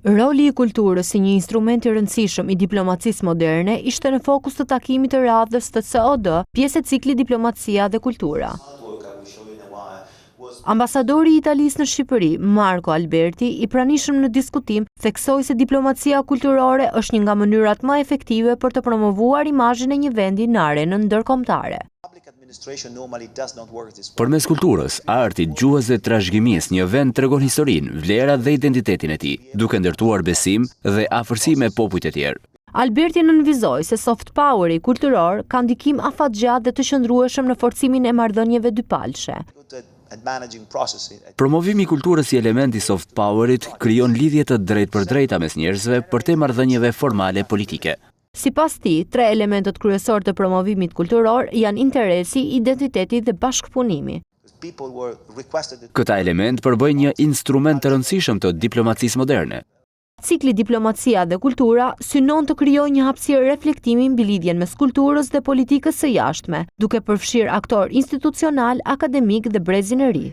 Roli i kulturës si një instrument i rëndësishëm i diplomacisë moderne ishte në fokus të takimit të radhës të COD, pjesë e ciklit Diplomacia dhe Kultura. Ambasadori i Italisë në Shqipëri, Marco Alberti, i pranishëm në diskutim, theksoi se diplomacia kulturore është një nga mënyrat më efektive për të promovuar imazhin e një vendi në arenën ndërkombëtare. Përmes kulturës, artit, gjuhës dhe trashëgimisë, një vend tregon historinë, vlerat dhe identitetin e tij, duke ndërtuar besim dhe afërsi me popujt e tjerë. Alberti nënvizoi se soft poweri kulturor ka ndikim afatgjatë dhe të qëndrueshëm në forcimin e marrëdhënieve dypalshe. Promovimi i kulturës si element i soft powerit krijon lidhje të drejtpërdrejta mes njerëzve për te marrëdhënieve formale politike. Sipas tij, 3 elementët kryesor të promovimit kulturor janë interesi, identiteti dhe bashkëpunimi. Këta element përbëjnë një instrument të rëndësishëm të diplomacisë moderne. Cikli Diplomacia dhe Kultura synon të krijojë një hapësirë reflektimi mbi lidhjen mes kulturës dhe politikës së jashtme, duke përfshirë aktor institucional, akademik dhe brezin e ri.